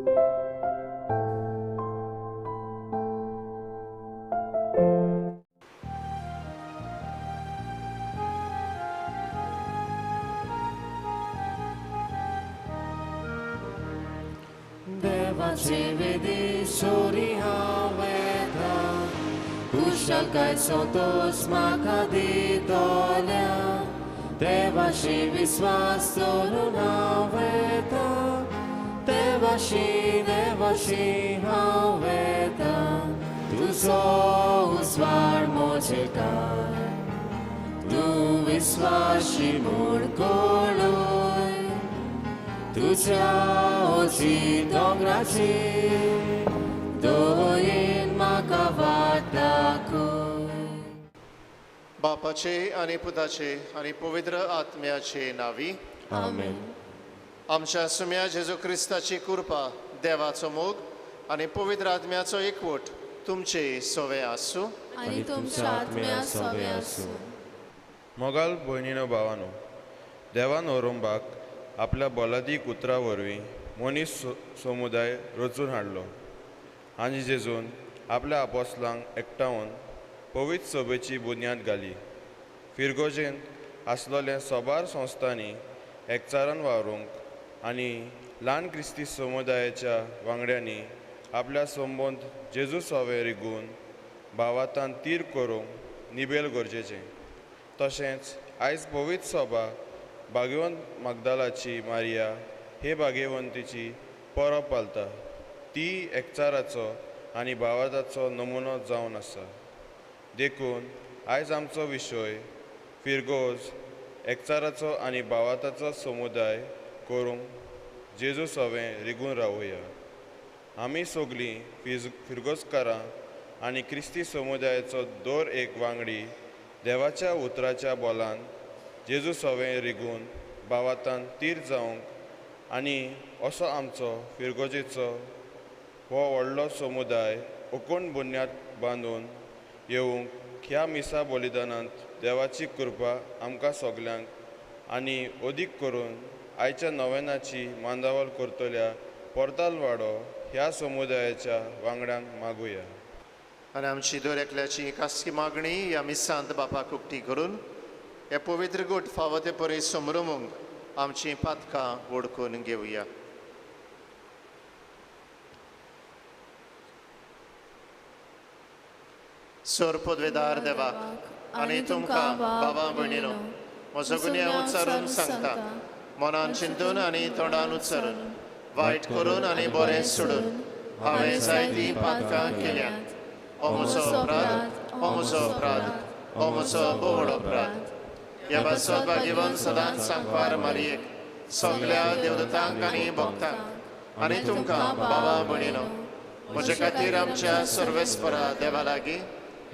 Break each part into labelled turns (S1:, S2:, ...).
S1: देवाचे वेदेश्वरी हांव येता, कुशलकाय सोतोस म्हाका दितोल्या. देवाशी विश्वास दवरून हांव येता, देवाशी हांव येता. तुजो उजवाड म्हजे काय, तूं विश्वासी म्हूण कळय. तुझ्या ओची दोंगराचेर दोयेन म्हाका वाट दाखय.
S2: बापाचे आनी पुताचे आनी पवित्र आत्म्याचे नावी
S1: आमेन.
S2: आमच्या सुम्या जेजू क्रिस्ताची कृपा, देवाचो मोग आनी पवित्र आत्म्याचो एकवट तुमचे सोवे आसूं
S1: आनी तुमच्या आत्म्या सोवे आसूं.
S3: मोगाल भयणीनो भावानो, देवान औरंगाबाक आपल्या बोलादीक उतरा वरवीं मनीस समुदाय रचून हाडलो आनी जेजून आपल्या आपोस्लांक एकठांवन पवित्र सभेची बुन्याद घाली. फिरगोजेन आसलोले सोबार संस्थांनी एकचारान वावरूंक आनी ल्हान क्रिस्ती समुदायाच्या वांगड्यांनी आपल्या संबंद जेजू सोवे रिगून भावातान तीर करूंक निबेल गरजेचें. तशेंच आयज पवित्र सभा भाग्यवंत मागदालाची मारिया हे भाग्यवंतीची परब पालता. ती एकचाराचो आनी भावाताचो नमुनो जावन आसा. देखून आयज आमचो विशय फिरगोज एकचाराचो आनी भावाताचो समुदाय करूंक जेजू सोवें रिगून रावुया. आमी सगळीं फिरगोजकारां आनी क्रिस्ती समुदायाचो दर एक वांगडी देवाच्या उतराच्या बोलान जेजू सोवें रिगून भावातान तीर जावंक आनी असो आमचो फिरगोजेचो हो व्हडलो समुदाय अखंड बुन्याद बांदून येवंक ह्या मिसा बलिदानांत देवाची कृपा आमकां सगल्यांक आनी अदीक करून आयच्या नोवेनाची मांदावळ करतल्या परताल वाडो ह्या समुदायाच्या वांगड्यांक मागुया.
S2: आनी आमची दर एकल्याची खासगी मागणी ह्या मिसांत बापाक उक्ती करून हे पवित्र गोठ फावो ते परी समरुमूंक आमची पातकां ओळखून घेवया. सोर पदवेदार देवाक आनी तुमकां बाबा भयणीनो, म्हजो गुन्यांव उच्चारून सांगता, मनान चिंतून आनी तोंडान उच्चारून, वायट करून आनी बरें सोडून हांवें जायतीं पातकां केल्यांत. हो म्हजो अपराध, हो म्हजो अपराध, हो म्हजो बोड अपराध. ह्या बासोत भाग्यवान सदांच सांगपार मारयेक, सगल्या देवदूतांक आनी भक्तांक आनी तुमकां बाबा भयणीनो, म्हजे खातीर आमच्या सर्वेस्परा देवा लागीं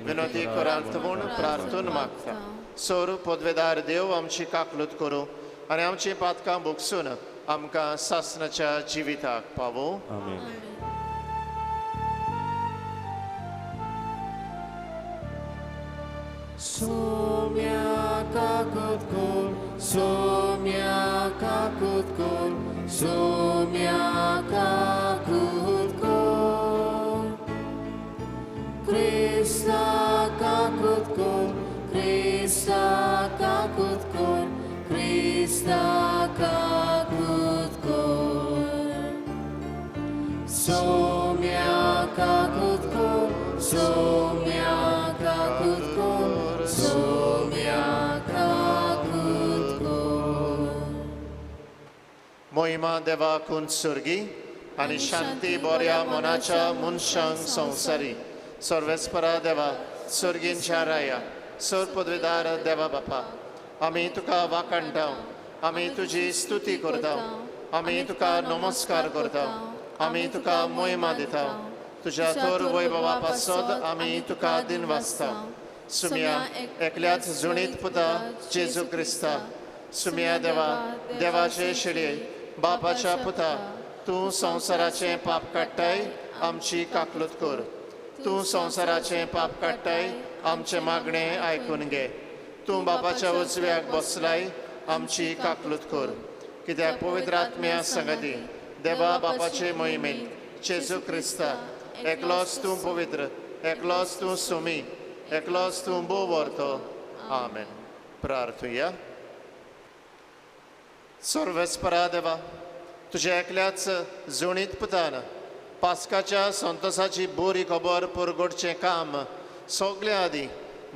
S2: विनोदी करांत म्हूण प्रार्थून मागता. सोर पदवेदार देव आमची काकलूत करूं आनी आमची पातकां भोगसून आमकां सासणाच्या जिविताक पावूं.
S1: सोम्या काकूत कोर, सोम्या काकूत कोर, सोम्या काकूत कोर. क्रिस्ता काकूत कोर, क्रिस्ता काकूत कोर, क्रिस्ता काकूत कोर. सोम्या काकूत कोर, सोम्या काकूत कोर, सोम्या काकूत कोर.
S2: मोहिमा देवाक उंचुर्गी आनी शांती बऱ्या मनाच्या मनशांक संवसारी. सर्वेस्परा देवा, सर्गींच्या राया, सोर पदवेदार देवा बापा, आमी तुका वाकणटा, आमी तुजी स्तुती करता, आमी तुका नमस्कार करता, आमी तुका मोहिमा दिता. तुज्या थोर वैभवा पासत आमी तुका दिन वाचता. सुम्या एकल्याच जुणीत पुता जेजू क्रिस्ता, सुम्या देवा, देवाचे शिडये, बापाच्या पुता, तूं संवसाराचें पाप काडटाय, आमची काकलूत कर. तूं संवसाराचें पाप काडटाय, आमचें मागणें आयकून घे. तूं बापाच्या उजव्याक बसलाय, आमची काकलूत कर. कित्याक पवित्र आत्म्या संगती देवा बापाचे मोहिमेंत जेजू क्रिस्ता एकलोच तूं पवित्र एकलोच तूं सुमी एकलोच तूं बो व्हरतो आमेन. प्रार्थुया. सर्वेस्परा देवा, तुझ्या एकल्याच जोणीत पुतान पास्काच्या संतोसाची बरी खबर पुरगोडचें काम सगळ्या आदी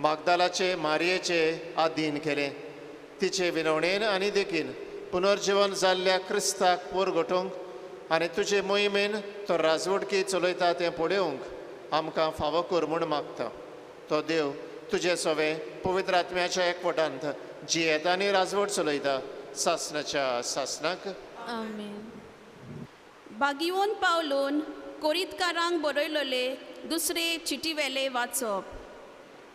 S2: मागदालाचे मारयेचे आदीन केलें. तिचे विनवणेन आनी देखीन पुनर्जीवन जाल्ल्या क्रिस्ताक पुरगोटूंक आनी तुजे मोहिमेन तो राजवटकी चलयता तें पळोवंक आमकां फावो कर म्हूण मागता. तो देव तुजे सवे पवित्र आत्म्याच्या एकवटांत जियेता आनी राजवट चलयता सासणाच्या सासणाक.
S1: आमेन.
S4: बागिवोन पावलून कोरीतकारांक बरयलोले दुसरे चिटीवेले वाचप.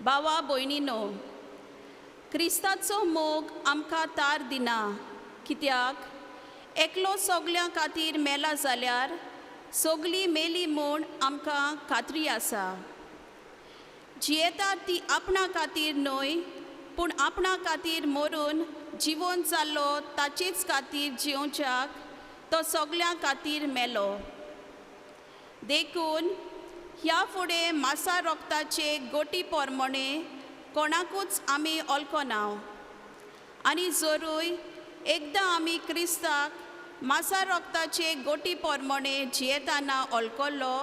S4: भावा भयणीनो, क्रिस्ताचो मोग आमकां तार दिना, कित्याक एकलो सगल्या खातीर मेला जाल्यार सगलीं मेली म्हूण आमकां खात्री आसा. जियेता ती आपणा खातीर न्हय, पूण आपणा खातीर मरून जिवन जाल्लो ताचेच खातीर जिवच्याक तो सगल्या खातीर मेलो. देखून ह्या फुडें मासा रोगताचे गोटी पोरमणे कोणाकूच आमी ओळखनाव. आनी जरूय एकदां आमी क्रिस्ताक मासा रोगताचे गोटी पोरमणे जियेताना ओळखलो,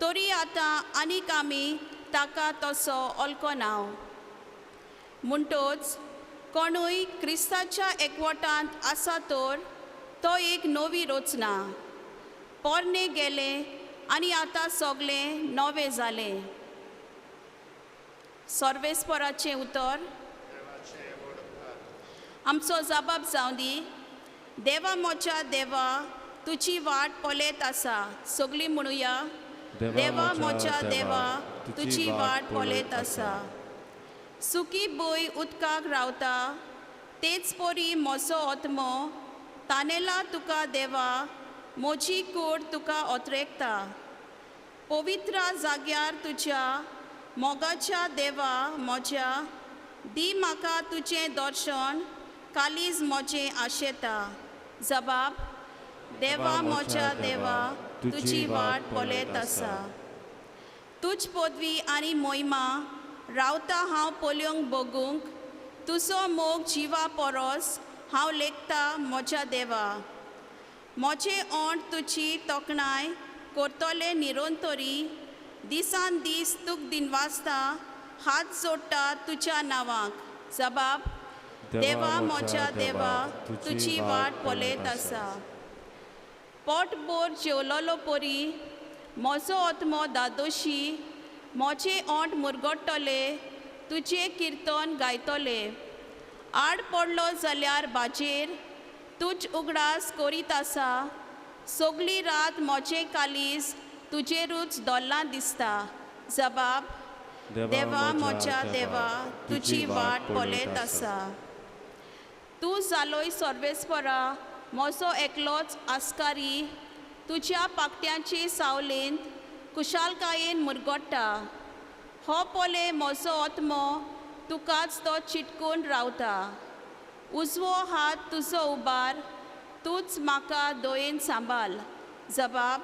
S4: तरी आतां आनीक आमी ताका तसो ओळखनाव. म्हणटच कोणूय क्रिस्ताच्या एकवटांत आसा तर तो एक नवी रचना. पोरणे गेले आनी आतां सगळें नवें जालें. सर्वेस्पराचें उतर. आमचो जबाब जावं दी. देवा मोच्या देवा, तुजी वाट पळयत आसा. सगळीं म्हणुया, देवा मोच्या देवा, तुजी वाट पळयत आसा. सुकी बोय उदकाक रावता, तेच परी मोसो ओतमो तानेला तुका देवा, मोजी कूड तुका ओतरेकता. पवित्र जाग्यार तुज्या मोगाच्या देवा मोज्या, दी म्हाका तुजें दर्शन, कालीज मोजें आशेता. जबाब. देवा मोच्या देवा, तुजी वाट पळयत आसा. तुज पदवी आनी मोहिमा रावता हांव पळोवंक बगूंक, तुजो मोग जिवा परोस हांव लेखता मोज्या देवा. मोचे ओंठ तुजी तोखणाय करतले निरोंतरी, दिसान दीस तुक दिनवासता हात जोडटा तुज्या नांवाक. जबाब. देवा मोच्या देवा, तुजी वाट पळयत आसा. पोटभर जेवलोलो परी म्हजो ओतमो दादोशी, मोचे ओंठ मुरगडटले, तुजें किर्तन गायतले. आड पडलो जाल्यार बाजेर तुज उगडास करीत आसा. सगळी रात मोचें कालीज तुजेरूच दोल्लां दिसता. जबाब. देवा मोच्या देवा, तुजी वाट पळयत आसा. तूं जालोय सर्वेस्परा म्हजो एकलोच आस्कारी, तुज्या पाकट्यांचे सावलेंत कुशालकायेन मुरगडटा. हो पोले म्हजो ओतमो तुकाच तो चिटकून रावता. उजवो हात तुजो उबार, तूच म्हाका दोयेन सांबाळ. जबाब.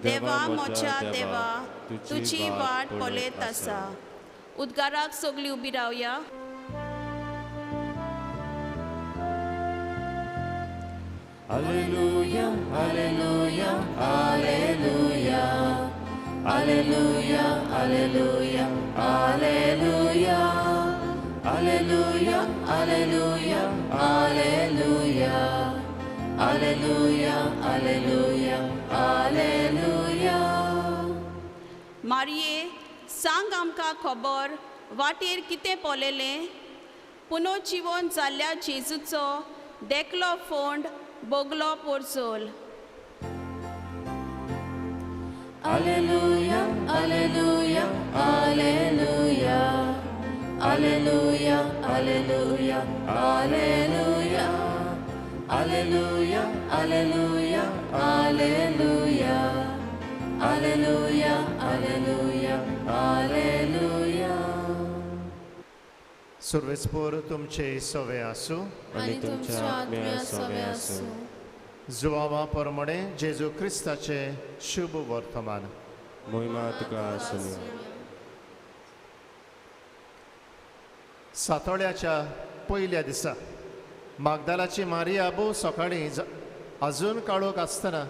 S4: देवा मोच्या देवा, तुजी वाट पळयत आसा. उद्गाराक सगळीं उबी रावया.
S1: Alleluia, alleluia, alleluia. Alleluia, alleluia, alleluia. Alleluia, alleluia, alleluia. Alleluia, alleluia, alleluia.
S4: मारये, सांग आमकां खबर वाटेर कितें पळयलें. पुनर्जीवन जाल्ल्या जेजूचो देखलो फोंड बोगलो पोरचोल.
S1: Alleluia, alleluia, alleluia. Alleluia, alleluia, alleluia. Alleluia, alleluia, alleluia. Alleluia, alleluia, alleluia.
S2: सर्वेस्पोर तुमचे सवे आसूं
S5: आणि तुमच्या आत्म्या सवे आसूं.
S2: जुवावा परमणे जेजू क्रिस्ताचे शुभ वर्तमान.
S5: मोहिमा तुका आसूं.
S2: सातोळ्याच्या पयल्या दिसा मागदालाची मारिया भोव सकाळीं अजून काळोख आसतना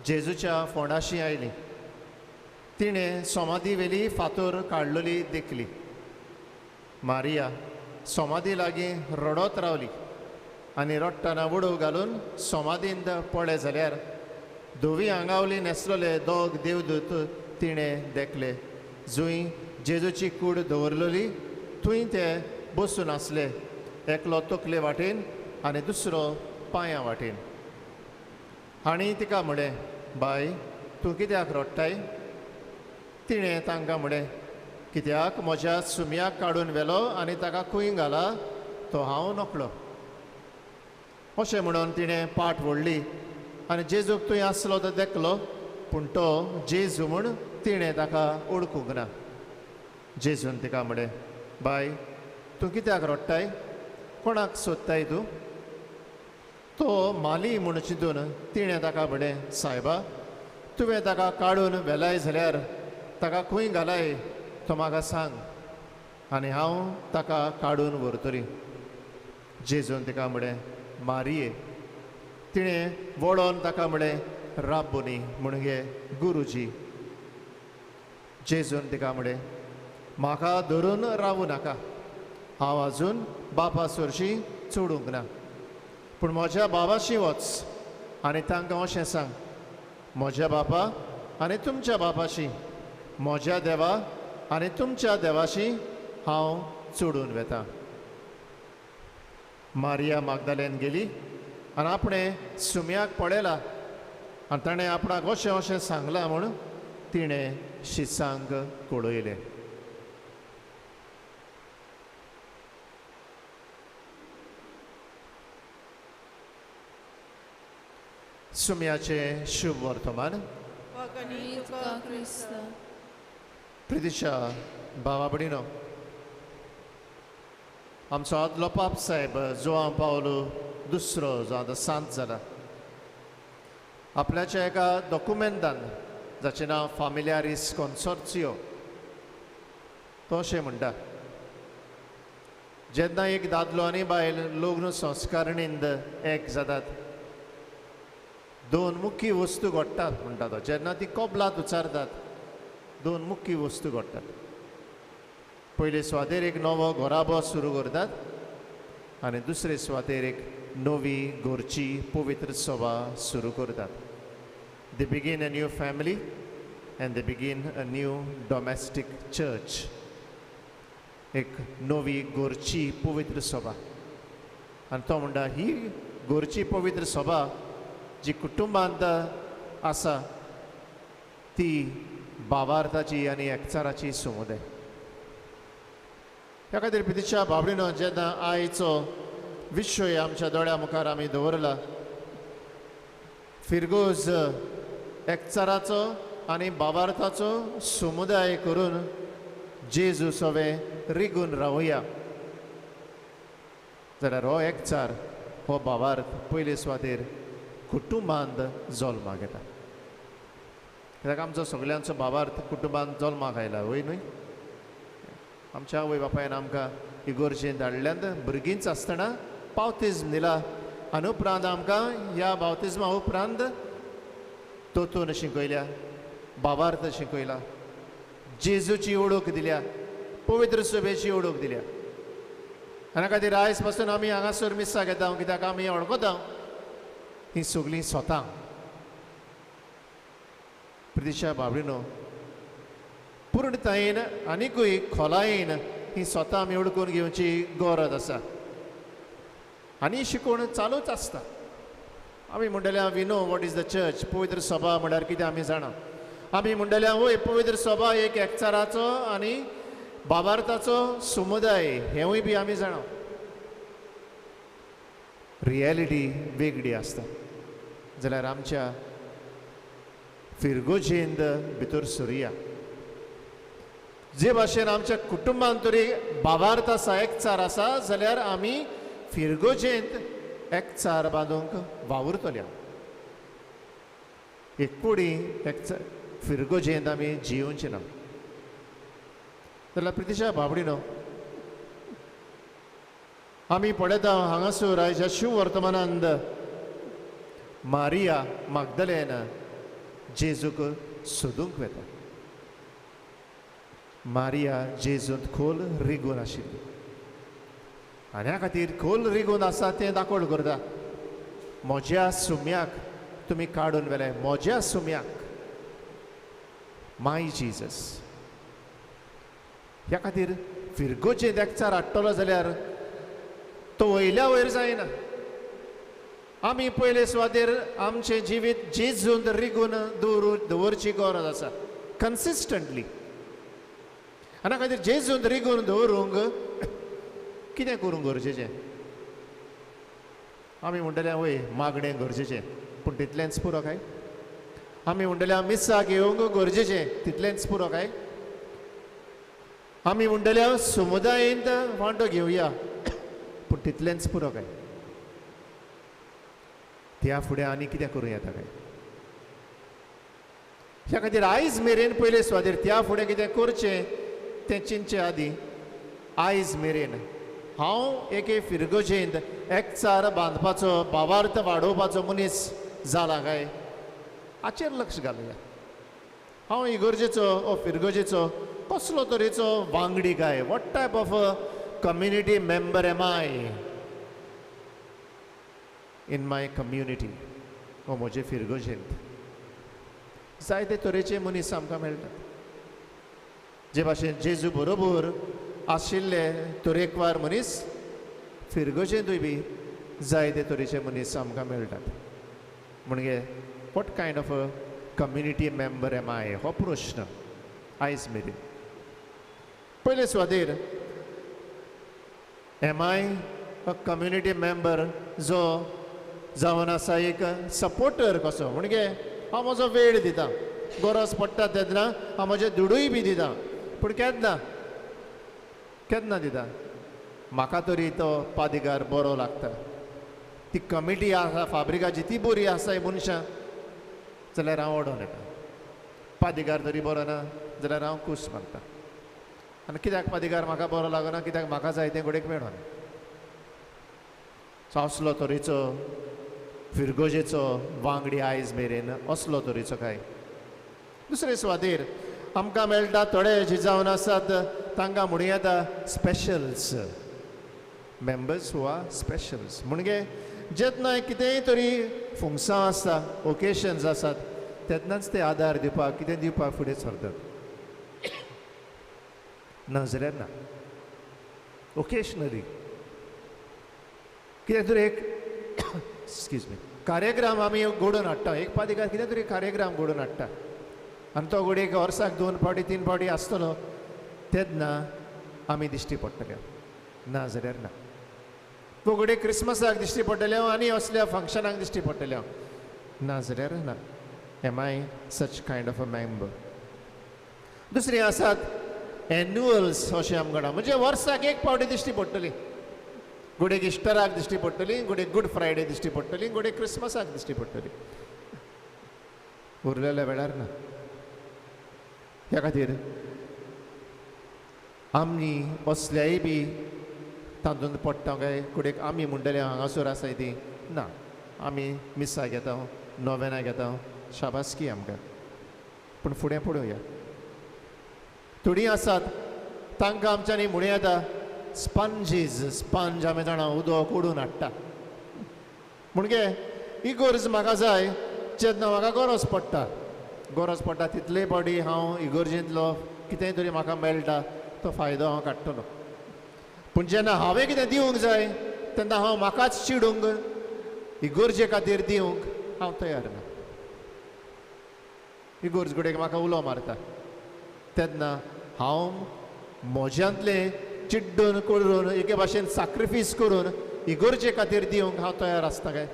S2: जेजूच्या फोंडाशी आयली. तिणें समाधी वेली फातर काडलेली देखली. मारिया समाधी लागीं रडत रावली आनी रडटना वडो घालून समाधींत पळय जाल्यार धवी आंगावली न्हेसलेले दोग देवदूत तिणें देखले. जूंय जेजूची कूड दवरलेली थंय ते बसून आसले, एकलो तकले वाटेन आनी दुसरो पांयां वाटेन. हांणी तिका म्हळें, बाय, तूं कित्याक रडटाय? तिणें तांकां म्हळें, कित्याक म्हज्या सुमयाक काडून व्हेलो आनी ताका खंय घाला तो हांव नकळो. अशें म्हणून तिणें पाट व्हडली आनी जेजूक थंय आसलो तो देखलो, पूण तो जेजू म्हूण तिणें ताका ओळखूंक ना. जेजून तिका म्हळें, बाय, तूं कित्याक रडटाय? कोणाक सोदताय तूं? तो माली म्हूण चिंतून तिणें ताका म्हळें, सायबा, तुवें ताका काडून व्हेलाय जाल्यार ताका खंय घालाय तो म्हाका सांग आनी हांव ताका काडून व्हरतली. जेजून तिका म्हळें, मारिये. तिणें वळोन ताका म्हळें, राब्बुनी, म्हणजे गुरुजी. जेजून तिका म्हळें, म्हाका धरून रावूं नाका. हांव आजून बापा सुरशी चोडूंक ना, पूण म्हज्या बाबाशी वच आनी तांकां अशें सांग, म्हज्या बापा आनी तुमच्या बापाशी, म्हज्या देवा आनी तुमच्या देवाशी हांव चोडून वेता. मारिया मागदालेन गेली आनी आपणें सुमयाक पळयला आनी ताणें आपणाक अशें अशें सांगलां म्हूण तिणें शिसांक कळयलें. सुमयाचे शुभ वर्तमान. प्रितीच्या भावा भयणीनो, आमचो आदलो पाप साहेब जोआंव पावलो दुसरो जो आतां सांत जाला, आपल्याच्या एका डॉक्युमेंटान जाचें नांव फामिलियारीस कॉन्सोर्सियो, तो अशें म्हणटा, जेन्ना एक दादलो आनी बायल लग्न संस्कारणींत एक जातात, दोन मुख्य वस्तू घडटात म्हणटा तो. जेन्ना ती कबलात उचारतात, दोन मुख्य वस्तू घडटात. पयले सुवातेर एक नवो घोराबो सुरू करतात आनी दुसरे सुवातेर एक नवी घरची पवित्र सभा सुरू करतात. दे बिगीन a new family and they बिगीन अ न्यू डोमेस्टीक चर्च. एक नवी घरची पवित्र सभा. आनी तो म्हणटा, ही घरची पवित्र सभा जी कुटुंबांत आसा ती भावार्थाची आनी एकचाराची समुदाय. ह्या खातीर प्रितीच्या भावणीनो, जेन्ना आयचो विशय आमच्या दोळ्या मुखार आमी दवरला, फिरगोज एकचाराचो आनी भावार्थाचो समुदाय करून जेजू सवें रिगून रावया, जाल्यार हो एकचार, हो भावार्थ पयले सुवातेर कुटुंबांत जल्माक येता. कित्याक आमचो सगळ्यांचो भावार्थ कुटुंबांत जल्माक आयला, वय न्हय? आमच्या आवय बापायन आमकां इगोर्जेन धाडल्यांत भुरगींच आसतना बावतिझम दिला आनी उपरांत आमकां ह्या बावतिझमा उपरांत तोतून शिकयल्या, भावार्थ शिकयला, जेजूची ओळख दिल्या, पवित्र सभेची ओळख दिल्या. आनी खातीर आयज पासून आमी हांगासर मिसाक येता, कित्याक आमी वळखता ही सगळीं स्वता. प्रितीच्या भावणीनो, पूर्णतायेन आनीकूय खोलायेन ही स्वता आमी ओळखून घेवची गरज आसा आनी शिकोवण चालूच आसता. आमी म्हणटल्या, we know what is the church. पवित्र सभा म्हळ्यार कितें आमी जाणा. आमी म्हणटल्या, वय, पवित्र सभा एक एकचाराचो आनी भावार्थाचो समुदाय, हेंवूय बी आमी जाणा. रियलिटी वेगळी आसता. जाल्यार आमच्या फिरगोजेंत भितर सरुया. जे भाशेन आमच्या कुटुंबांत तरी भावार्थ आसा, एकचार आसा, जाल्यार आमी फिरगोजेंत एकचार बांदूंक वावुरतल्या. एकूडी फिरगोजेंत आमी जियोवचे ना जाल्यार प्रितीशा बाबडीनो आमी पळयता हांगासर आयच्या शिव वर्तमानांत मारिया मागदलेन जेजूक सोदूंक वेता मारिया जेजूंत खोल रिगून आशिल्ली आनी ह्या खातीर खोल रिगून आसा तें दाखोवण करता म्हज्या सुम्याक तुमी काडून व्हेले म्हज्या सुम्याक माय जिजस ह्या खातीर फिरगोचे एकचार हाडटलो जाल्यार तो वयल्या वयर जायना आमी पयले सुवातेर आमचें जिवीत जेजून रिगून दवरची गरज आसा कन्सिस्टंटली आनी खातीर जेजून रिगून दवरूंक कितें करूंक गरजेचें आमी म्हणटले वय मागणें गरजेचें पूण तितलेंच पुरो काय आमी म्हणटले मिसाक येवंक गरजेचें तितलेंच पुरो काय आमी म्हणटले समुदायांत वांटो घेवया पूण तितलेंच पुरो काय त्या फुडें आनी कितें करूं येता काय ह्या खातीर आयज मेरेन पयले सुवातेर त्या फुडें कितें करचें तें चिंतचे आदीं आयज मेरेन हांव एके फिरगोजेंत एकचार बांदपाचो भावार्थ वाडोवपाचो मनीस जाला काय हाचेर लक्ष घालुया हांव इगर्जेचो ओ फिरगोजेचो कसलो तरेचो वांगडी काय what type of a community member am I in my community ओ म्हजे फिरगोजेंत जायते तरेचे मनीस आमकां मेळटात जे भाशेन जेजू बरोबर आशिल्ले तरेकवार मनीस फिरगोजेंतूय बी जायते तरेचे मनीस आमकां मेळटात म्हणजे what kind of a community member am I हो प्रश्न आयज मेरेन पयले सुवातेर am I a community member जो जावन आसा एक सपोर्टर कसो म्हणजे हांव म्हजो वेळ दिता गरज पडटा तेन्ना हांव म्हजें दुडूय बी दिता पूण केन्ना दिता म्हाका तरी तो पादिगार बरो लागता ती कमिटी आसा फाब्रिकाची ती बरी आसाय मनशां जाल्यार हांव ओडोन येता पादिगार तरी बरो ना जाल्यार हांव खूश मारता आनी कित्याक पादिगार म्हाका बरो लागना कित्याक म्हाका जाय तें घोडेक मेळना सो असलो तरेचो फिरगोजेचो वांगडी आयज मेरेन असलो तरेचो काय दुसरे सुवातेर आमकां मेळटा थोडे जे जावन आसात तांकां म्हणूं येता specials members who are specials म्हणजे जेन्ना कितेंय तरी फुंगसां आसता ओकेशन्स आसात तेन्नाच ते आदार दिवपाक कितें दिवपाक फुडें सरतात ना जाल्यार ना ओकेशनली कितें तरी एक एक्सक्यूज मी कार्यक्रम आमी घडोवन हाडटा एक पादिकार कितें तरी कार्यक्रम घडोवन हाडटा आनी तो घडये वर्साक 2 फावटी 3 फावटी आसतलो तेन्ना आमी दिश्टी पडटले ना जाल्यार ना तो घडये क्रिस्मसाक दिश्टी पडटले आनी असल्या फंक्शनाक दिश्टी पडटले ना जाल्यार ना am I such kind of a member दुसरी आसात एन्युअल्स अशें आमकां म्हणजे वर्साक एक फावटी दिश्टी पडटली घोडेक इस्टराक दिश्टी पडटली घोडेक गूड फ्रायडे दिश्टी पडटली घोडेक क्रिस्मसाक दिश्टी पडटली उरलेल्या वेळार ना ह्या खातीर आमी असल्याय बी तातूंत पडटा काय कुडेक आमी म्हणटले हांगासर आसाय ती ना आमी मिसा घेता नोवेना घेता शाबासकी आमकां पूण फुडें पळोवया थोडीं आसात तांकां आमच्यांनी म्हणूं येता स्पंज आमी जाणा उदक ओडून हाडटा म्हणजे ही गरज म्हाका जाय जेन्ना म्हाका गरज पडटा तितले फावटी हांव इगर्जेंतलो कितेंय तरी म्हाका मेळटा तो फायदो हांव काडटलो पूण जेन्ना हांवें कितें दिवंक जाय तेन्ना हांव म्हाकाच चिडूंक इगर्जे खातीर दिवंक हांव तयार ना इगर्ज कडेन म्हाका उलो मारता तेन्ना हांव म्हज्यांतलें चिड्डून करून एके भाशेन सॅक्रिफायस करून इगर्जे खातीर दिवंक हांव तयार आसता काय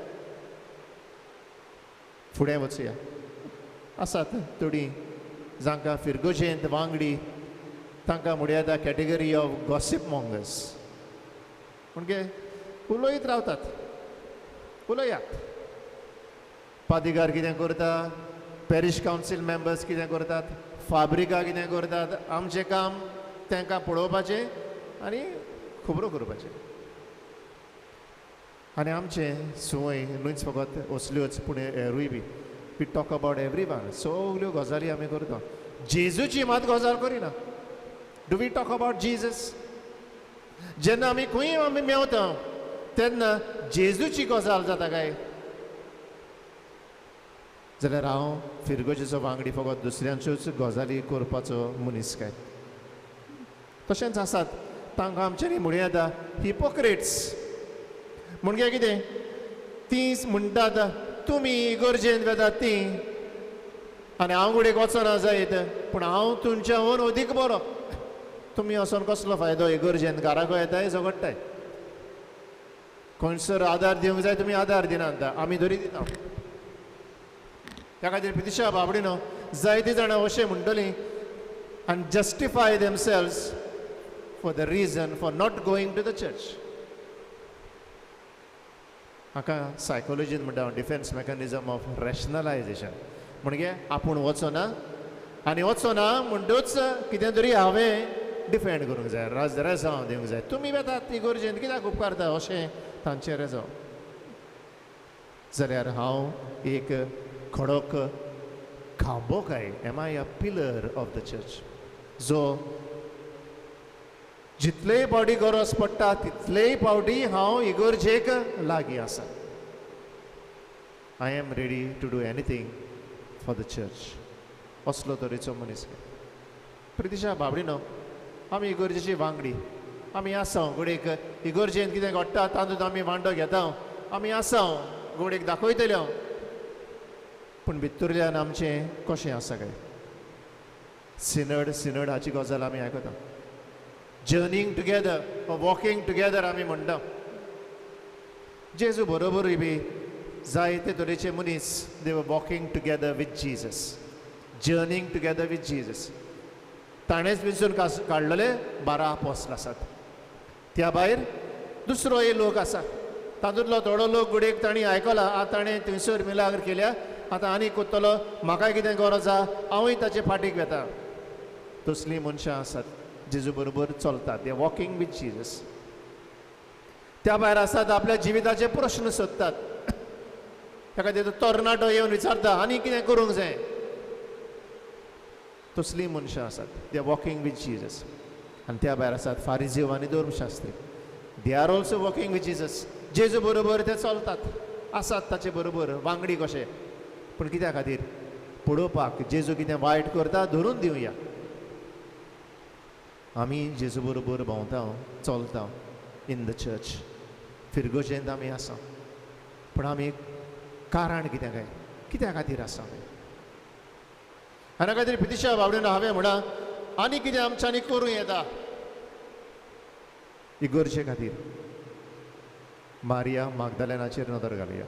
S2: फुडें वचुया आसात थोडीं जांकां फिरगोजेंत वांगडी तांकां म्हणूं येता कॅटेगरी ऑफ गॉसिप मॉंगर्स म्हणजे उलयत रावतात उलयात पादिगार कितें करता पॅरिश कावन्सील मेंबर्स कितें करतात, फाब्रिका कितें करतात, आमचें काम तांकां पळोवपाचें आनी खबरो करपाचें. आनी आमचें संवय न्हूच फकत असल्योच पूण हेरूय be we talk about everyone. सगल्यो गजाली आमी करता, जेजूची मात गजाल करिना. Do we talk about Jesus? जेन्ना आमी खंय आमी मेवता तेन्ना जेजूची गजाल जाता काय? जाल्यार हांव फिरगोजेचो वांगडी फकत दुसऱ्यांच्योच गजाली करपाचो मनीस काय? तशेंच आसात तांकां आमच्यांनी म्हणूं येता हिपोक्रेट्स. म्हणजे कितें तीं म्हणटात तुमी इगर्जेंत वेतात तीं आनी हांव गुडेक वचना जायत, पूण हांव तुमच्या ओन अदीक बरो. तुमी वचोन कसलो फायदो? इगर्जेंत घराको येताय झगडटाय. खंयसर आदार दिवंक जाय तुमी आदार दिनात, आमी तरी दिता. त्या खातीर पितिशा बाबडीनो जायतीं जाणां अशें म्हणटलीं आनी justify themselves for the reason for not going to the church. हाका सायकोलॉजीन म्हणटा डिफेन्स मेकॅनिजम ऑफ रॅशनलायजेशन. म्हणजे आपूण वचना आनी वचना म्हणटूच कितें तरी हांवें डिफेंड करूंक जाय, रेजांव दिवंक जाय. तुमी वेतात इगर्जेंत कित्याक उपकारता अशें तांचें रेजांव. जाल्यार हांव एक खडोक खांबो काय? Am I a pillar of the church जो जितलेय फावटी गरज पडटा तितलेय फावटी हांव इगर्जेक लागीं आसा. I am ready to do anything for the church. असलो तरेचो मनीस. प्रितिशा बाबडीनो आमी इगर्जेची वांगडी आमी आसा. घडयेक इगर्जेंत कितें घडटा तातूंत आमी वांटो घेता, आमी आसा, घडयेक दाखयतल्यो. पूण भितरल्यान आमचें कशें आसा काय? सिनड हाची गजाल आमी आयकता. जर्नींग टुगेदर वॉकिंग टुगेदर आमी म्हणटा. जेजू बरोबरूय बी जायते तरेचे मनीस they are walking together with Jesus, journeying together with Jesus. ताणेंच विचून काडलेले 12 अपोस्टल आसात. त्या भायर दुसरोय लोक आसा. तातूंतलो थोडो लोक घडयेक तांणी आयकला, ताणें थंयसर मिलाग्र केल्या, आतां आनी कोत्तलो, म्हाकाय कितें गरज आहा, हांवूय ताचे फाटीक वेता. तसलीं मनशां आसात जेजू बरोबर चलतात. दे वॉकिंग वीथ जीजस. त्या भायर आसात आपल्या जिविताचे प्रश्न सोदतात. त्या खातीर तरणाटो येवन विचारता आनी कितें करूंक जाय. तसलीं मनशां आसात. They walking with Jesus. आनी त्या भायर आसात फारिजीव आनी धर्मशास्त्री. They are also walking with Jesus. जेजू बरोबर ते चलतात, आसात ताचे बरोबर वांगडी कशें. पूण कित्या खातीर? पळोवपाक जेजू कितें वायट करता धरून दिवया. आमी जेजू बरोबर भोंवता, चलता इन द चर्च. फिरगोजेंत आमी आसा, पूण आमी कारण कितें काय? कित्या खातीर आसा? आनी खातीर पितिशा बाबडीन हांवें म्हणा आनी कितें आमच्यांनी करूं येता इगर्जे खातीर. मारिया मागदलेनाचेर नदर घालुया.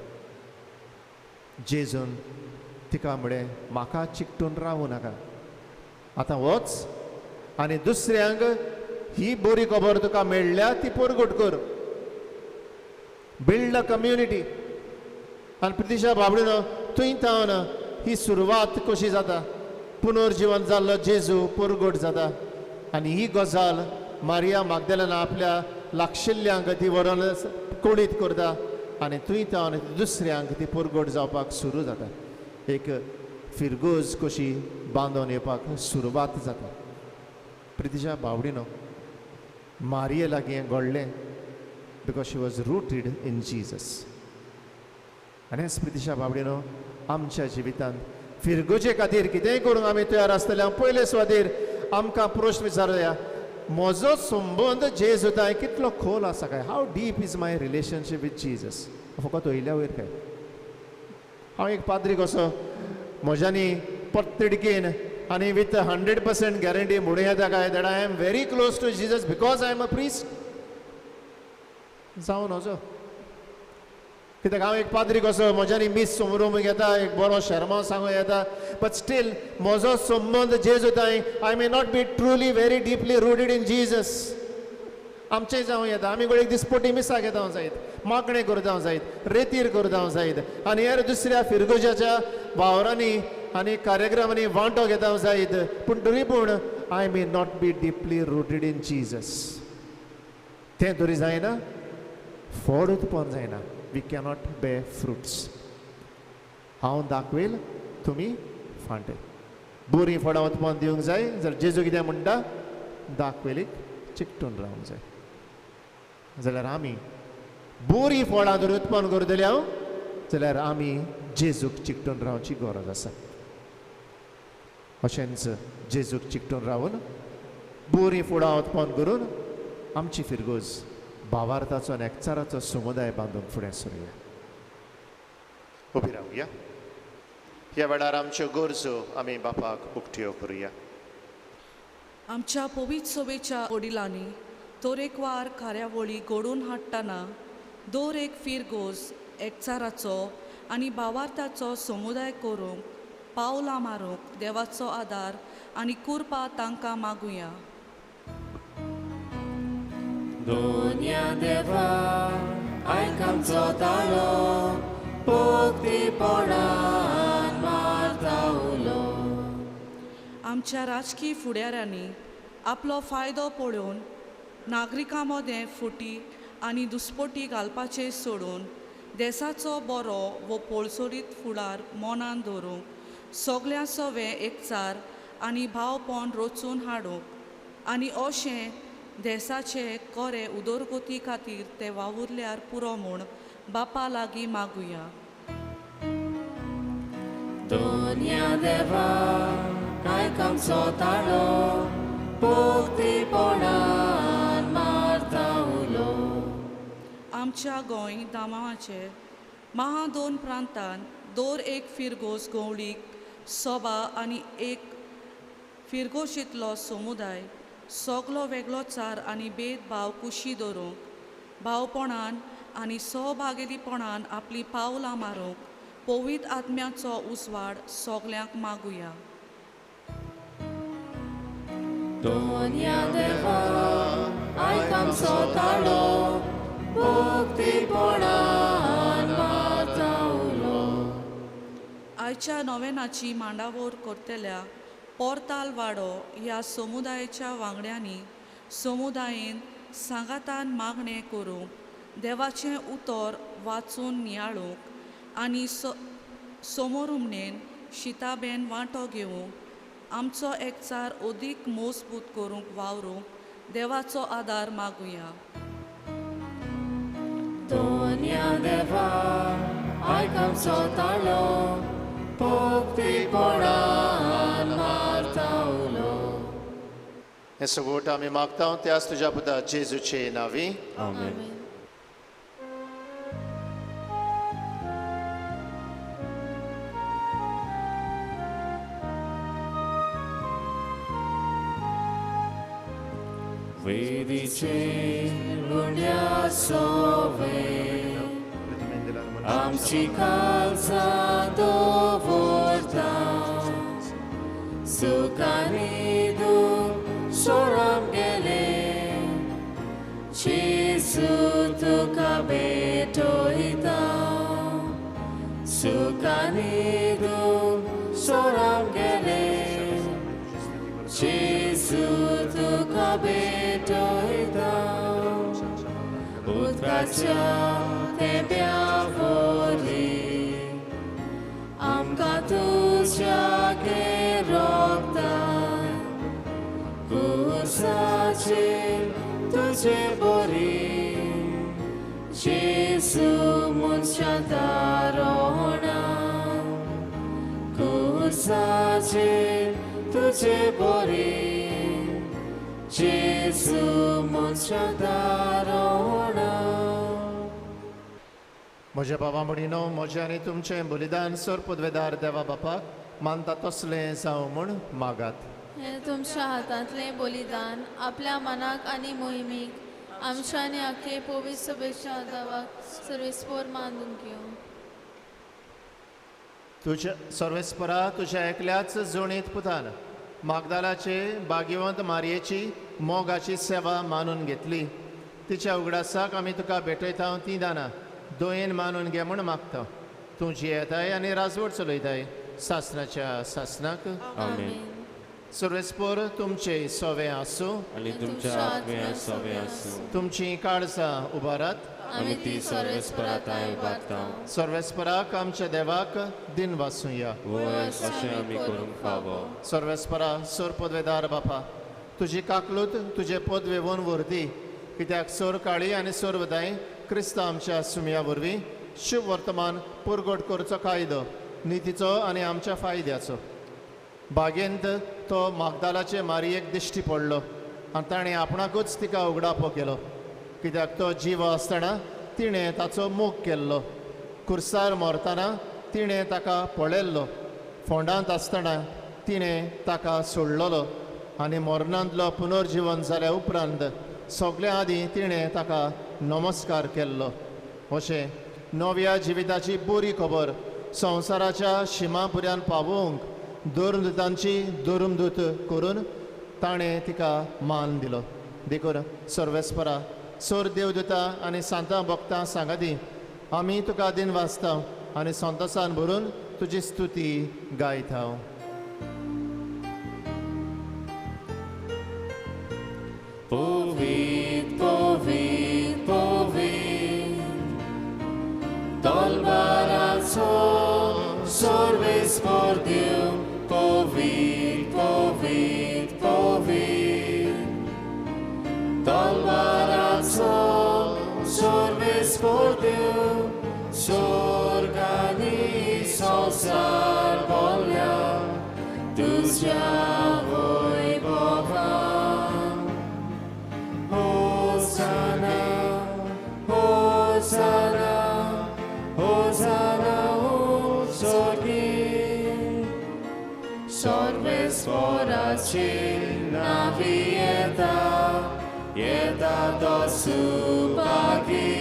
S2: जेजून तिका म्हळें म्हाका चिकटून रावूं नाका, आतां वच आनी दुसऱ्यांक ही बरी खबर तुका मेळ्ळ्या ती परगट कर. Build a community. आनी प्रितिशा बाबडीनो थंय तावन ही सुरवात कशी जाता? पुनर्जीवन जाल्लो जेजू परगट जाता. आनी ही गजाल मारिया मागदलेना आपल्या लागशिल्ल्यांक ती व्हरोन कोडीत करता आनी थंय तावन दुसऱ्यांक ती परगट जावपाक सुरू जाता. एक फिरगोज कशी बांदून येवपाक सुरवात जाता. प्रितिशा बावडीनो मारिये लागीं हें घडलें because she was rooted in Jesus. आनी हेच प्रितिशा बावडीनो आमच्या जिवितांत फिरगोजे खातीर कितेंय करूंक आमी तयार आसतले. पयले सुवातेर आमकां प्रश्न विचारुया, म्हजो संबंद जेजूताय कितलो खोल आसा काय? How deep is my relationship with Jesus? फकत वयल्या वयर काय? हांव एक पाद्री कसो म्हज्यानी पत्तिडकीन आनी विथ 100% गॅरंटी म्हणूं येता काय that I am very close to Jesus because I am a priest? जावन वचो. कित्याक हांव एक पाद्री कसो म्हज्यानी मीस समोरूंक येता, एक बरो शर्मा सांगूं येता, बट स्टील म्हजो संबंद जेजूताय I may not be truly very deeply rooted in Jesus. आमचें जावं येता, आमी एक दिसपटी मिसाक येता जायत, मागणें करता जायत, रेतीर करता जायत, आनी हेर दुसऱ्या फिरगोजाच्या वावरांनी
S6: आनी कार्यक्रमांनी वांटो घेता जायत पूण तरी पूण I may not B deeply rooted in Jesus तें तरी जायना फळ उत्पन्न जायना वी कॅनॉट बे फ्रुट्स हांव दाखवेल तुमी फांटे बरीं फळां उत्पन्न दिवंक जाय जाल्यार जेजू कितें म्हणटा दाखवेलीक चिकटून रावंक जाय जाल्यार आमी बरीं फळां जर उत्पन्न करतले हांव जाल्यार आमी जेजूक चिकटून रावची गरज आसा अशेंच जेजूक चिकटून रावन बरीं फळां उत्पन्न करून आमची फिरगोज भावार्थाचो आनी एकचाराचो समुदाय बांदूंक फुडें सरूया
S2: उबी रावया ह्या वेळार आमच्यो गरजो आमी बापाक उक्त्यो करुया
S7: आमच्या पवित्र सभेच्या वडिलांनी तरेकवार कार्यावळी घडोवन हाडटना दर एक फिरगोज एकचाराचो आनी भावार्थाचो समुदाय करूंक पावलां मारूंक देवाचो आदार आनी कृपा तांकां मागुया
S1: दोनया देवा आयक आमचो ताळो पोक्तीपणान मारता उलो
S7: आमच्या राजकीय फुडाऱ्यांनी आपलो फायदो पळोवन नागरिकां मदें फुटी आनी दुस्पटी घालपाचें सोडून देशाचो बरो वो पळसोरीत फुडार मनान दवरूंक सगळ्या सवे एकचार आनी भावपण रचून हाडूंक आनी अशें देशाचे खरे उदरगती खातीर ते वावुरल्यार पुरो म्हूण बापा लागीं मागुया
S1: दोनया देवा आयक आमचो ताळो पोक्तीपणान मारता उलो
S7: आमच्या गोंय दामाचे महा दोन प्रांतान दर एक फिरगोज गवळीक सभा आनी एक फिरगोशींतलो समुदाय सगलो वेगळोचार आनी भेदभाव कुशी दवरूंक भावपणान आनी सहभागिरीपणान आपली पावलां मारूंक पवित्र आत्म्याचो उजवाड सगल्यांक मागुया
S1: दोनया देवा आयक आमचो ताळो पोक्तीपणान मारता उलो
S7: आयच्या नोवेनाची मांडावळ करतल्या पोर्ताल वाडो ह्या समुदायाच्या वांगड्यांनी समुदायेन सांगातान मागणें करूंक देवाचें उतर वाचून नियाळूंक आनी समोरुमणेन शिताबेन वांटो घेवंक आमचो एकचार अदीक मजबूत करूंक वावरूंक देवाचो आदार मागुया
S1: दोनया देवा आयक आमचो ताळो पोक्तीपणान मारता उलो
S2: हे सगोट आमी मागता त्याच तुज्या पुता जेजूचे नांवी
S5: आमेन
S1: वेदीचेर गुंड्या सोवे आमची काळजां दवरता सुखानी दूख सोडून गेले जेजू तुका भेटयता सुखानी दूख सोडून गेले जेजू तुका भेटयता उदकाच्या तेंब्या वरवीं आमकां तुज्या रोगता कुर्साचेर तुजे बरी जेजू मनशां दारोणा कुर्साचेर तुजे बरी जेजू मनशां दारोणा
S6: म्हज्या बाबा म्हणिनो म्हजें आनी तुमचें बलिदान सर पदवेदार देवा बापाक मानता तसलें जावं म्हूण मागात
S8: हे तुमच्या हातांतलें बलिदान आपल्या मनाक आनी मोहिमेक आमच्या आनी आख्खे पवित्र सभेच्या देवाक सर्वेस्पर मानून घेवं
S6: तुज्या सर्वेस्परा तुज्या एकल्याच जोणीत पुतान मागदालाचे भाग्यवंत मारयेची मोगाची सेवा मानून घेतली तिच्या उगडासाक आमी तुका भेटयता ती दाना दोयेन मानून घे म्हूण मागता तूं जियेताय आनी राजवट चलयताय सासणाच्या सासणाक
S5: आमेन.
S6: सर्वेस्पोर तुमचे सोवे आसूं
S5: आनी तुमच्या आत्म्या सवे आसूं.
S6: तुमची काळजां उबारात.
S5: आमी ती सर्वेस्पराताय उबारता.
S6: सर्वेस्पराक आमच्या देवाक दिन वासूया.
S5: वय अशें आमी करूंक फावो.
S6: सर्वेस्परा सोर पदवेदार बापा, तुजी काकलूत तुजे पद वेवून व्हरती, कित्याक सोर काळी आनी सोर वदाय क्रिस्त आमच्या सुमया वरवीं शुभ वर्तमान पुरगोट करचो कायदो नितीचो आनी आमच्या फायद्याचो. बागेंत तो मागदालाचे मारयेक दिश्टी पडलो आनी ताणें आपणाकूच तिका उगडापो केलो, कित्याक तो जीव आसतना तिणें ताचो मोग केल्लो. कुर्सार मरतना तिणें ताका पळयल्लो. फोंडांत आसतना तिणें ताका सोडलोलो आनी मरणांतलो पुनर्जीवन जाल्या उपरांत सगळ्या आदीं तिणें ताका नमस्कार केल्लो. अशें नव्या जिविताची बरी खबर संवसाराच्या शिमापुऱ्यान पावोवंक दुर्मदूतांची दुर्मदूत करून ताणें तिका मान दिलो. देखून सर्वेस्परा सोर देवदूतां आनी सांतां भक्तां सांगाती आमी तुका दिन वाचता आनी संतोषान भरून तुजी स्तुती गायता.
S1: Povit, povit, povit, Dolbaraco, sorves por Diu. Povit, povit, povit, Dolbaraco, sorves por Diu. Sorgani sonsar volia, Tuzia voi Boga. Hosanna, Hosanna, Hosanna, Hosanna, Sorves poraci navieta, Jeda do subagi.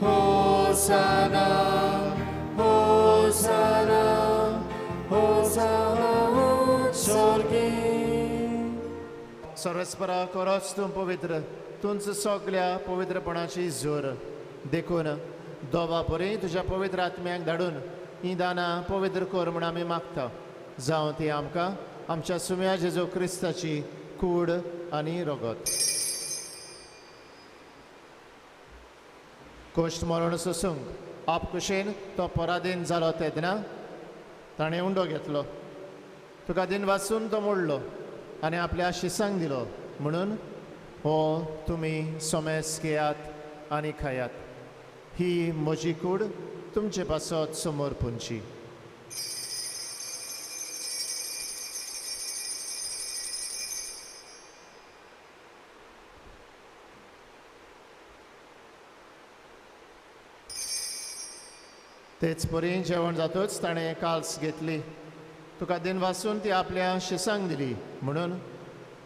S1: Hosanna, Hosanna, Hosanna, Hosanna.
S6: सर्वेस्परा खरोच तूं पवित्र, तुंच सगळ्या पवित्रपणाची जोर. देखून दोवा परी तुज्या पवित्र आत्म्याक धाडून ही दानां पवित्र कर म्हूण आमी मागता. जावं ती आमकां आमच्या सुम्या जेजू क्रिस्ताची कूड आनी रगत. कोश्ट मरण सोसूंक आपकुशेन तो पराधीन जालो तेदना ताणें उंडो घेतलो. तुका दिन वाचून तो मोडलो आनी आपल्या शिसांक दिलो म्हणून हो तुमी सोमेस घेयात आनी खायात. ही म्हजी कूड तुमचे पासत समोर पुंची. तेच परी जेवण जातूच ताणें काल्स घेतली. तुका दिन वाचून ती आपल्या शिसांक दिली म्हणून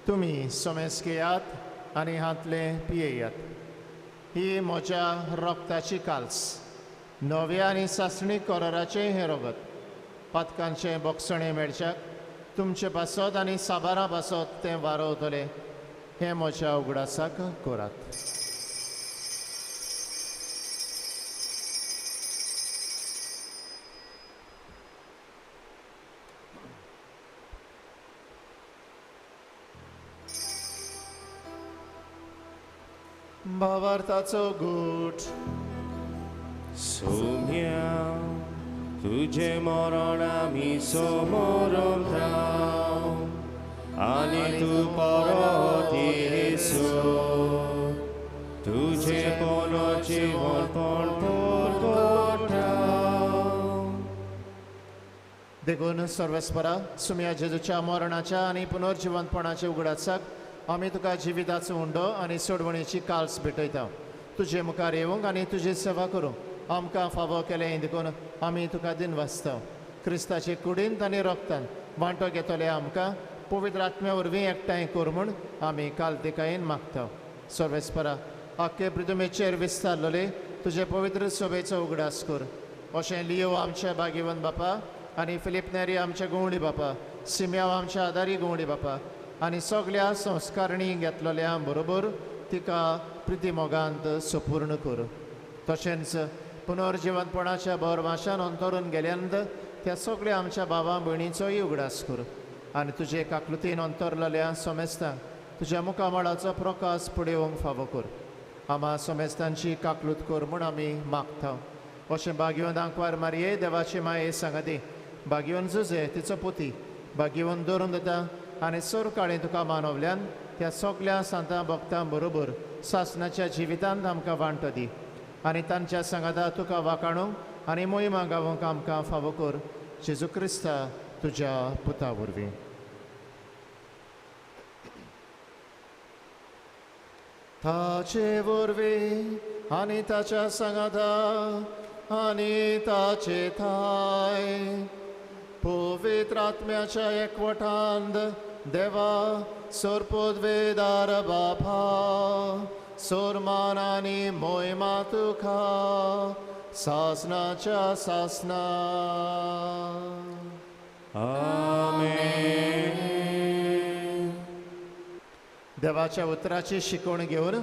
S6: तुमी सोमेस घेयात आनी हातले पियेयात. ही म्हज्या रोगताची काल्स, नव्या आनी सासणी कराराचें हें रगत. पातकांचे बोगसणे मेळच्याक तुमचे पासत आनी साबारां पासत तें वारवतलें. हें म्हज्या उगडासाक करात. भावार्थाचो गूट.
S5: सोम्या तुझे मरण आमी समोरून राव आनी तू परत येसो तुझे पण जीवनपण परगटा.
S6: देखून सर्वेस्परा सुम्या जेजूच्या मरणाच्या आनी पुनर्जीवनपणाच्या उगडासाक आमी तुका जिविताचो उंडो आनी सोडवणेची काल्स भेटयता. तुजे मुखार येवंक आनी तुजी सेवा करूंक आमकां फावो केलें देखून आमी तुका दिन वाचता. क्रिस्ताचे कुडींत आनी रोगतांत वांटो घेतले आमकां पवित्र आत्म्या वरवीं एकठांय कर म्हूण आमी कालतिकायेन मागता. सर्वेस्परा आख्खे पृथ्वीचेर विस्तारलेले तुजे पवित्र सभेचो उगडास कर. अशें लियो आमच्या भाग्यवन बापा आनी फिलिप नेरी आमच्या गवंडी बापा, सिम्याव आमच्या आदारी गवंडी बापा आनी सगळ्या संस्कारणी घेतलेल्या बरोबर तिका प्रिती मोगांत सुपूर्ण कर. तशेंच पुनर्जिवनपणाच्या बोरमाशान अंतरून गेल्यानंद त्या सगळ्या आमच्या भावा भयणीचोय उगडास कर आनी तुजे काकलुतीन अंतरलेल्या सोमेस्तांक तुज्या मुखामळाचो प्रकाश फुडें येवंक फावो कर. आम्हा सोमेस्तांची काकलूत कर म्हूण आमी मागता. अशें भाग्यवन आंकवार मारये देवाची माये सांगाती, भाग्यवन जुजे तिचो पुती, भाग्यवन दवरून दिता आनी सोर काळी तुका मानवल्यान त्या सगळ्या सांतां भक्तां बरोबर सासणाच्या जिवितांत आमकां वांटो दी आनी तांच्या सांगाता तुका वाखाणूंक आनी मोहिमा गावूंक आमकां फावो कर. जेजू क्रिस्ता तुज्या पुता वरवीं. ताचे वरवीं आनी ताच्या सांगाता आनी ताचे थाय पवित्र आत्म्याच्या एकवटांत देवा सोरपोदवेदार बापा सोरमान आनी मोहिमा तुका सासनाच्या सासना. देवाच्या उतराची शिकवण घेवन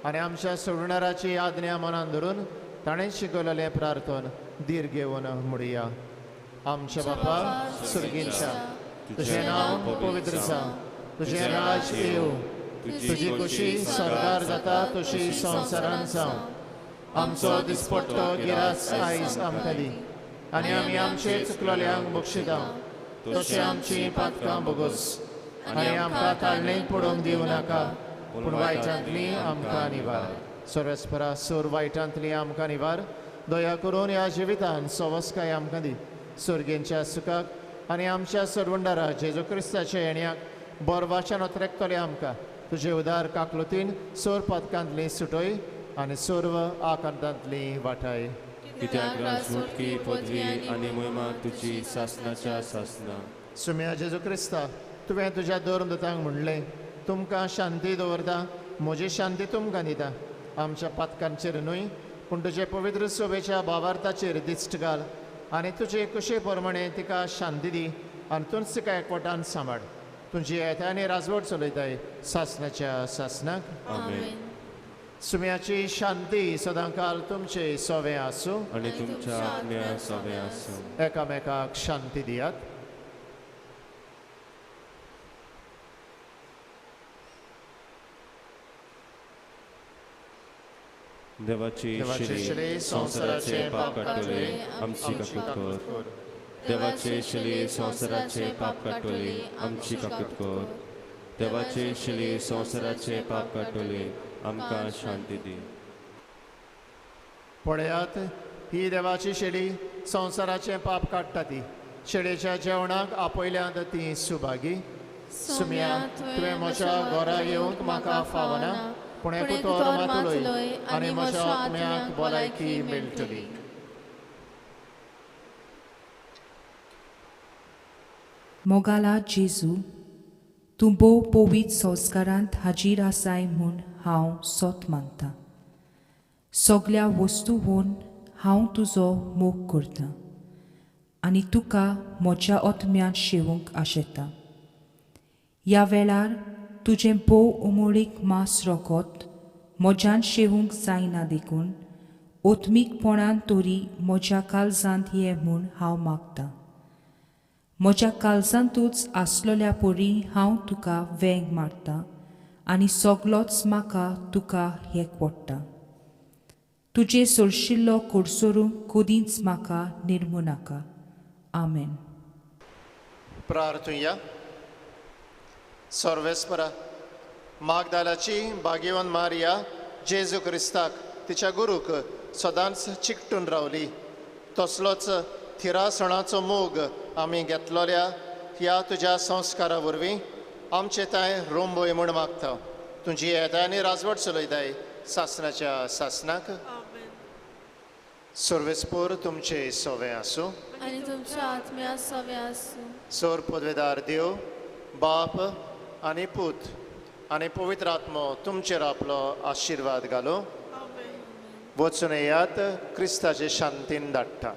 S6: आनी आमच्या सोडणाराची आज्ञा मनान धरून ताणें शिकवलेलें प्रार्थन धीर घेवन म्हणुया. आमच्या बापा सुर्गींच्या तुजें नांव पवित्र जावं, तुजें राज येव, तुजी खुशी स्वर्गार जाता तशी संवसारांत जावं. आमचो दिसपट्टो गिरास आयज आमकां दी आनी आमी आमचे चुकलोल्यांक बक्षिता तशें आमची पातकां बोगोस आनी आमकां ताळणेक पडोवंक दिवं नाका पूण वायटांतली आमकां निवार. सर्वेस्परा सोर वायटांतली आमकां निवार. दया करून ह्या जिवितांत सवस्काय आमकां दी. सुर्गेंच्या सुखाक आनी आमच्या सरवंडारा जेजू क्रिस्ताच्या येण्याक बोरवाच्यान ओतरेकतले आमकां तुजे उदार काकलुतीन सोर पदकांतली सुटोय आनी सोर्व आकांतांतली वाटाय.
S5: कित्याक राजमुटकी पदवी आनी मोहिमा तुजी सासनाच्या सासना.
S6: सुम्या जेजू क्रिस्ता तुवें तुज्या दोरदूतांक म्हणलें तुमकां शांती दवरता, म्हजी शांती तुमकां दिता. आमच्या पातकांचेर न्हय पूण तुजे पवित्र सोबेच्या भावार्थाचेर दिश्ट घाल आनी तुजे कुशे प्रमाणे तिका शांती दी आनी तुंच तिका एकवटान सांबाळ. तुजी येतानी राजवट चलयताय सासनाच्या सासनाक. सुम्याची शांती सदांकाल तुमचे सोवे आसूं
S5: आनी तुमच्या आत्म्या सोवे आसूं.
S6: एकामेकाक शांती दियात.
S5: देवाची शिली संवसाराचे पाप काडटले आमची काकूट कर. देवाचे शिली संवसाराचे पाप काडटले आमची काकूट कर. देवाचे शिली संवसाराचे पाप काडटले आमकां शांती दी.
S6: पळयात ही देवाची शेळी संवसाराचे पाप काडटा ती. शेळयेच्या जेवणाक आपयल्यांत ती सुभागी. सुम्या तुवें म्हज्या घरा येवंक म्हाका फावना पूण एकूच मात उलय आनी म्हज्या आत्म्याक भलायकी मेळटली.
S9: मोगाला जेजू तूं भोव पवित्र संस्कारांत हाजीर आसाय म्हूण हांव सोत मानतां. सगळ्या वस्तूंवन हांव तुजो मोग करतां आनी तुका म्हज्या आत्म्यान शेवूंक आशेतां. ह्या वेळार तुजें भोव उमळीक मास रोगोत म्हज्यान शेवूंक जायना देखून ओत्मीकपणान तरी म्हज्या काळजांत ये म्हूण हांव मागतां. म्हज्या काळजांतूच आसलोल्या परी हांव तुका वेंग मारतां आनी सगळोच म्हाका तुका एकवडटा. तुजे सोडशिल्लो कोडसोरूंक कदींच म्हाका निर्मू नाका. आमेन.
S6: प्रार्थुया. सर्वेस्परा मागदालाची भाग्यवन मारिया जेजू क्रिस्ताक तिच्या गुरूक सदांच चिकटून रावली तसलोच थिरा सणाचो मोग आमी घेतलोल्या ह्या तुज्या संस्कारा वरवीं आमचे ताय रोंबोय म्हूण मागता. तुजी येदानी राजवट चलयताय सासनाच्या सासनाक. सर्वेस्पोर तुमचे सोवे आसूं
S8: आनी तुमच्या आत्म्या सोवे आसूं.
S6: सोर पदवेदार देव बाप आनी पूत आनी पवित्र आत्मो तुमचेर आपलो आशिर्वाद घालो. वचून येयात क्रिस्ताचे शांतीन धाडटा.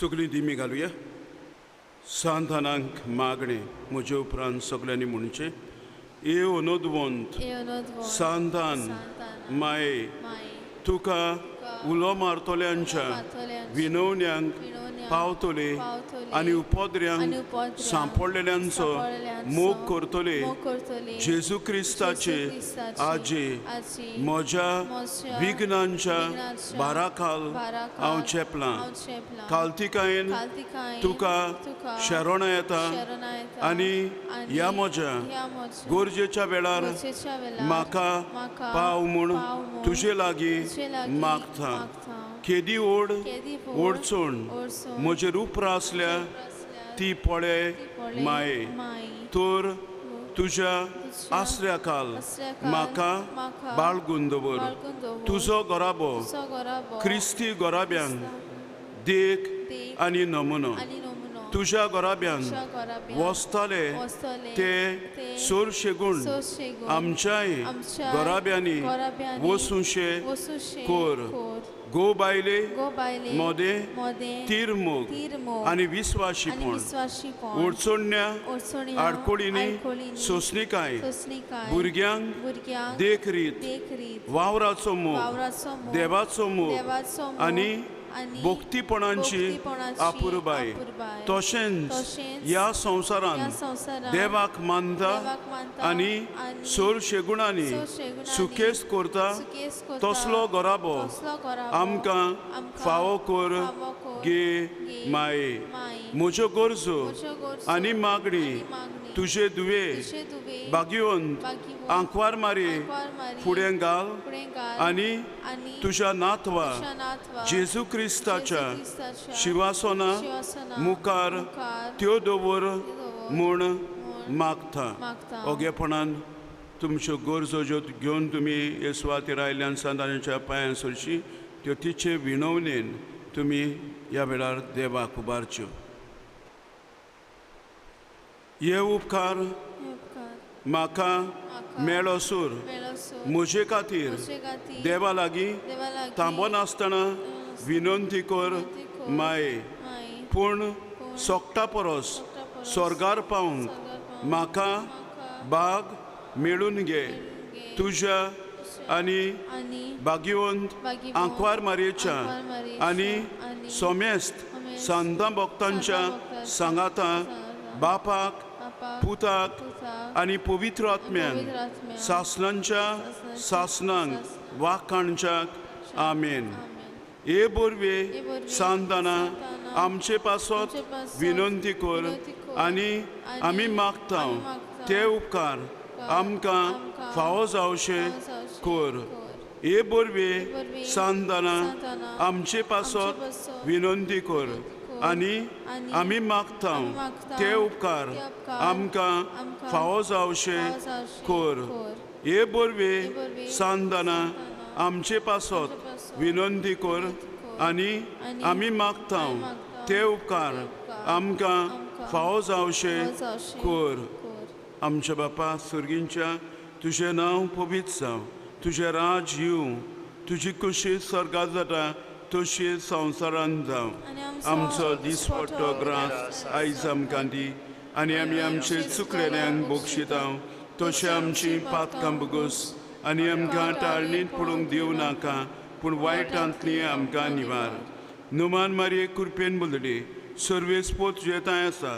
S10: सगळीं दिमी घालुया. सांतानांक मागणे म्हजे उपरांत सगळ्यांनी म्हणचे ए अनोदवंत सांतान माये तुका उलो मारतोल्यांच्या विनवण्यांक पावतले आनी उपद्र्यांक सांपडलेल्यांचो मोग करतले जेजू क्रिस्ताचे आजे म्हज्या विघ्नांच्या बाराखाल हांव चेपलां काल्तिकायेन तुका शरण येता आनी ह्या म्हज्या गरजेच्या वेळार म्हाका पाव म्हूण तुजे लागीं मागता केदी ओड ओडचून म्हजे रूप रासल्या ती पळे माये तर तुज्या आसऱ्या काल म्हाका बाळगून दवर तुजो गोराबो क्रिस्ती गोराब्यांक देख आनी नमुनो तुज्या गोराब्यांक वस्ताले ते सोरशेगूण आमच्याय गोराब्यांनी वसूंशे कोर गो बायले मोदे तीर मोग आनी विस्वाशीपण ओडचोडण्या आडकोळींनी सोंसणीकाय भुरग्यांक देख रीत वावराचो मोग देवाचो मोग आनी भोक्तीपणांची आपुरबाय तशेंच ह्या संवसारांत देवाक मानता आनी सोरशेगुणांनी सुकेस्त करता तसलो गोराबो आमकां फावो कर गे माये म्हज्यो गरजो आनी मागणी तुजे दुवे बागयोंत आंकवार मारी फुडें घाल आनी तुज्या नातवा जेजू क्रिस्ताच्या शिवासना मुखार त्यो दवर म्हूण मागता ओगेपणान तुमच्यो गरजो ज्यो घेवन तुमी येसुवातेर आयल्यान सांताच्या पांयां सरची त्यो तिचे विणवणेन तुमी ह्या वेळार देवाक उबारच्यो हे उपकार म्हाका मेळो सूर म्हजे खातीर देवा लागीं थांबोन आसतना विनंती कर माये पूण सोगटा परस स्वर्गार पावंक म्हाका बाग मेळून घे तुज्या आनी बागयोंत आंकवार मारयेच्या आनी सोमेस्त सांतां भक्तांच्या सांगाता बापाक पुताक आनी पवित्र आत्म्यान सासणांच्या सासणांक वाखाणच्याक आमेन हे बोरवे सांताना आमचे पासत विनंती कर आनी आमी मागता ते उपकार आमकां फावो जावचे कर हे बोरवे सांताना आमचे पासत विनंती कर आनी आमी मागता ते उपकार आमकां फावो जावचे कर हे बोरवे सांताना आमचे पासत विनंती कर आनी आमी मागता ते उपकार आमकां फावो जावचे कर आमच्या बापा सुर्गींच्या तुजें नांव पवित्र जावं तुजें राज येवं तुजी कुशी स्वर्गांत जाता तशी संवसारांत जावं आमचो दिसपट्टो ग्रास आयज आमकां दी आनी आमी आमचे चुकलेल्यांक बक्षिता तशें आमची पातकां बगूस आनी आमकां टाळणीत पडूंक दिवं नाका पूण वायटांतली आमकां निवार नुमान मारये कृपेन बोलडी सर्वेस पोत जेताय आसा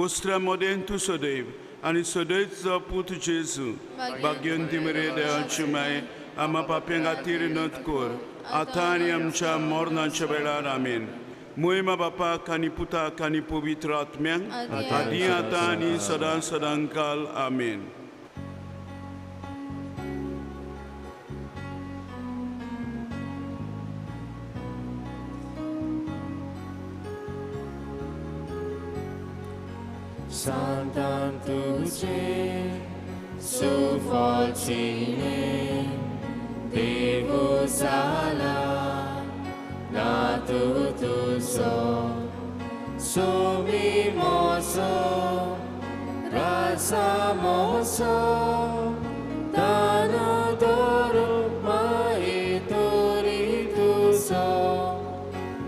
S10: उस्त्रा मोदें तूं सदैव आनी सदैवचो पूत जेजू भाग्यवंती मरे देवाची माय आम्हा पाप्यां खातीर नत कर आतां आनी आमच्या मरणाच्या वेळार आमेन मोहिमा बापाक आनी पुताक आनी पवित्र आत्म्यांक आदी आतां आनी सदां सदां काल आमेन
S1: Santan tuce sufocine Devu sala natu tuso Sumi moso rasa moso Tanu toru mai turi tuso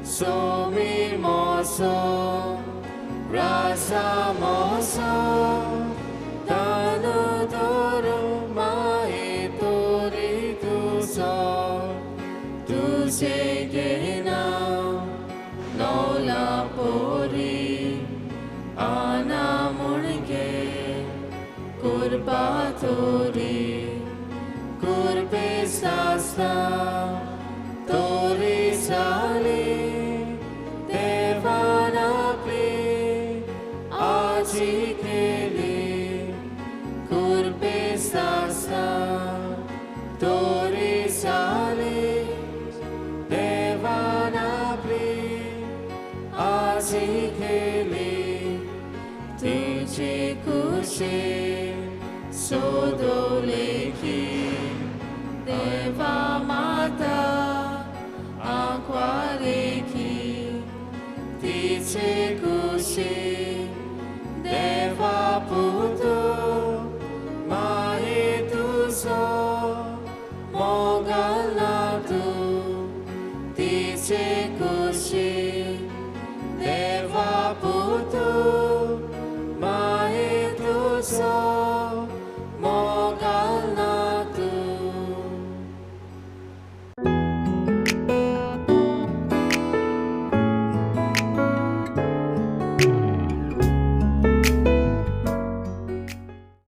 S1: Sumi moso rasa moso Tanu toru mai turi tuso माता तोरी जाली देवान आपली आजी केली कुर्बे सासा तोरी जाली देवान आपली आजी केली तिची कुशी सोदोले की देवा माता आंकवाले की तिचे कुशी देवा पुतो माये तुझो मोगला तू तिचे कुशी देवा पुतो माये तुझो